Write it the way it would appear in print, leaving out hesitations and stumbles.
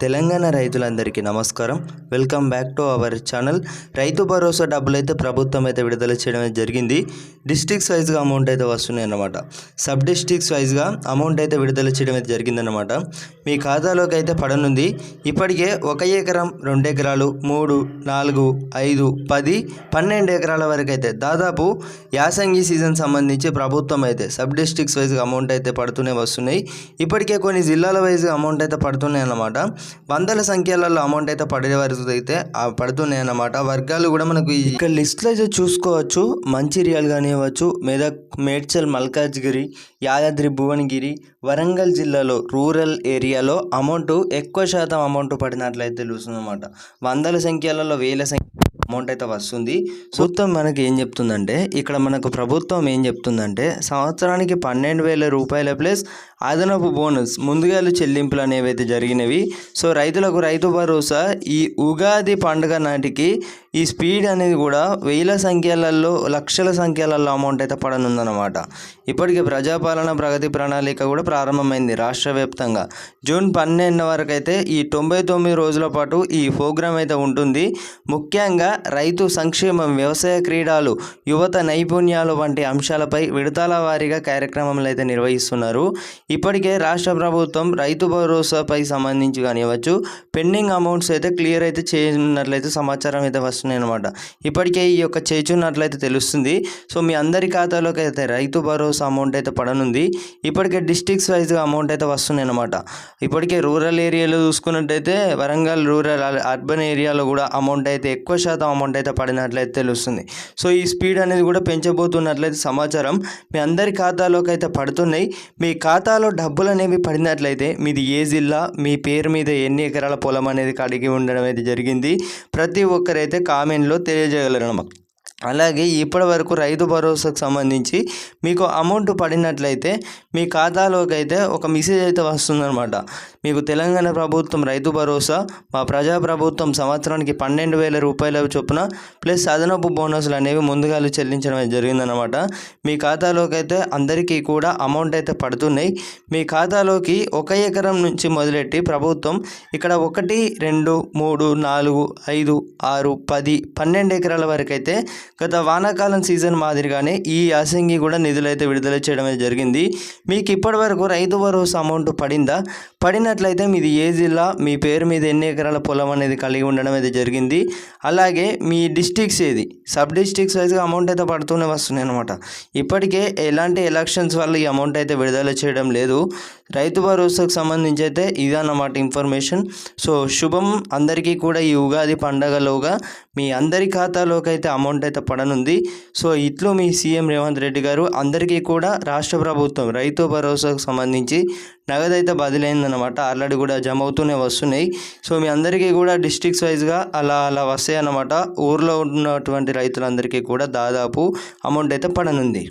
తెలంగాణ రైతులందరికీ నమస్కారం. Welcome back to our channel. Rythu Bharosa డబ్బులు అయితే ప్రభుత్వం అయితే విడుదల చేయడం జరిగింది. డిస్ట్రిక్ట్స్ వైజ్గా అమౌంట్ అయితే వస్తున్నాయి అన్నమాట. సబ్ డిస్ట్రిక్ట్స్ వైజ్గా అమౌంట్ అయితే విడుదల చేయడం అయితే జరిగిందన్నమాట. మీ ఖాతాలోకి అయితే పడనుంది. ఇప్పటికే 1 ఎకరం, 2 ఎకరాలు, 3, 4, 5, 10, 12 ఎకరాల వరకు అయితే దాదాపు యాసంగి సీజన్ సంబంధించి ప్రభుత్వం అయితే సబ్ డిస్ట్రిక్ట్స్ వైజ్గా అమౌంట్ అయితే పడుతూనే వస్తున్నాయి. ఇప్పటికే కొన్ని జిల్లాల వైజ్గా అమౌంట్ అయితే పడుతున్నాయి అన్నమాట. వందల సంఖ్యలలో అమౌంట్ అయితే పడే వరకు అయితే పడుతున్నాయి అన్నమాట. వర్గాలు కూడా మనకు ఇక్కడ లిస్ట్లో అయితే చూసుకోవచ్చు. మంచిర్యాల కానివ్వచ్చు, మెదక్, మేడ్చల్, మల్కాజ్గిరి, యాదాద్రి, భువనగిరి, వరంగల్ జిల్లాలో రూరల్ ఏరియాలో అమౌంట్ ఎక్కువ శాతం అమౌంట్ పడినట్లయితే తెలుస్తుంది అన్నమాట. వందల సంఖ్యలలో వేల సంఖ్య అమౌంట్ అయితే వస్తుంది. ప్రభుత్వం మనకి ఏం చెప్తుందంటే, ఇక్కడ మనకు ప్రభుత్వం ఏం చెప్తుందంటే, సంవత్సరానికి 12,000 రూపాయల ప్లస్ అదనపు బోనస్ ముందుగా చెల్లింపులు అనేవి అయితే జరిగినవి. సో రైతులకు రైతు భరోసా ఈ ఉగాది పండుగ నాటికి ఈ స్పీడ్ అనేది కూడా వేల సంఖ్యలలో, లక్షల సంఖ్యలలో అమౌంట్ అయితే పడనుందన్నమాట. ఇప్పటికే ప్రజాపాలన ప్రగతి ప్రణాళిక కూడా ప్రారంభమైంది రాష్ట్ర వ్యాప్తంగా. జూన్ 12 వరకు అయితే ఈ 99 రోజుల పాటు ఈ ప్రోగ్రాం అయితే ఉంటుంది. ముఖ్యంగా రైతు సంక్షేమం, వ్యవసాయ, క్రీడలు, యువత నైపుణ్యాలు వంటి అంశాలపై విడతల వారీగా కార్యక్రమాలు అయితే నిర్వహిస్తున్నారు. ఇప్పటికే రాష్ట్ర ప్రభుత్వం రైతు భరోసాపై సంబంధించి కానివ్వచ్చు పెండింగ్ అమౌంట్స్ అయితే క్లియర్ అయితే చేయనున్నట్లయితే సమాచారం అయితే వస్తున్నాయి అన్నమాట. ఇప్పటికే ఈ యొక్క చేస్తున్నట్లయితే తెలుస్తుంది. సో మీ అందరి ఖాతాలోకి అయితే రైతు భరోసా అమౌంట్ అయితే పడనుంది. ఇప్పటికే డిస్ట్రిక్ట్స్ వైజ్గా అమౌంట్ అయితే వస్తున్నాయి అన్నమాట. ఇప్పటికే రూరల్ ఏరియాలో చూసుకున్నట్టయితే వరంగల్ రూరల్ అర్బన్ ఏరియాలో కూడా అమౌంట్ అయితే ఎక్కువ శాతం అమౌంట్ అయితే పడినట్లయితే తెలుస్తుంది. సో ఈ స్పీడ్ అనేది కూడా పెంచబోతున్నట్లయితే సమాచారం మీ అందరి ఖాతాలోకి అయితే పడుతున్నాయి. మీ ఖాతాలో డబ్బులు అనేవి పడినట్లయితే మీది ఏ జిల్లా, మీ పేరు మీద ఎన్ని ఎకరాల పొలం అనేది కడిగి ఉండడం అయితే జరిగింది. ప్రతి ఒక్కరైతే కామెంట్లో తెలియజేయగలరు అన్నమాట. అలాగే ఇప్పటి వరకు రైతు భరోసాకు సంబంధించి మీకు అమౌంట్ పడినట్లయితే మీ ఖాతాలోకి అయితే ఒక మెసేజ్ అయితే వస్తుందన్నమాట. మీకు తెలంగాణ ప్రభుత్వం రైతు భరోసా, మా ప్రజాప్రభుత్వం సంవత్సరానికి 12,000 రూపాయల చొప్పున ప్లస్ అదనపు బోనస్లు అనేవి ముందుగా చెల్లించడం అయితే జరిగిందనమాట. మీ ఖాతాలోకి అయితే అందరికీ కూడా అమౌంట్ అయితే పడుతున్నాయి. మీ ఖాతాలోకి 1 ఎకరం నుంచి మొదలెట్టి ప్రభుత్వం ఇక్కడ 1, 2, 3, 4, 5, 6, 10, 12 ఎకరాల వరకు అయితే గత వానాకాలం సీజన్ మాదిరిగానే ఈ యాసంగి కూడా నిధులైతే విడుదల చేయడం జరిగింది. మీకు ఇప్పటి వరకు రైతు భరోసా అమౌంట్ పడిందా? పడినట్లయితే మీది ఏ జిల్లా, మీ పేరు మీద ఎన్ని ఎకరాల పొలం అనేది కలిగి ఉండడం అయితే జరిగింది. అలాగే మీ డిస్ట్రిక్ట్స్ ఏది, సబ్ డిస్ట్రిక్ట్స్ వైజ్గా అమౌంట్ అయితే పడుతూనే వస్తున్నాయి అనమాట. ఇప్పటికే ఎలాంటి ఎలక్షన్స్ వల్ల ఈ అమౌంట్ అయితే విడుదల చేయడం లేదు. రైతు భరోసాకు సంబంధించి అయితే ఇదన్నమాట ఇన్ఫర్మేషన్. సో శుభం అందరికీ కూడా ఈ ఉగాది పండగలోగా మీ అందరి ఖాతాలోకి అయితే అమౌంట్ అయితే పడనుంది. సో ఇట్లు మీ సీఎం రేవంత్ రెడ్డి గారు అందరికీ కూడా రాష్ట్ర ప్రభుత్వం రైతు భరోసాకు సంబంధించి నగదైతే బదిలైందనమాట. ఆల్రెడీ కూడా జమ అవుతూనే వస్తున్నాయి. సో మీ అందరికీ కూడా డిస్ట్రిక్ట్స్ వైజ్గా అలా వస్తాయి అన్నమాట. ఊర్లో ఉన్నటువంటి రైతులందరికీ కూడా దాదాపు అమౌంట్ అయితే పడనుంది.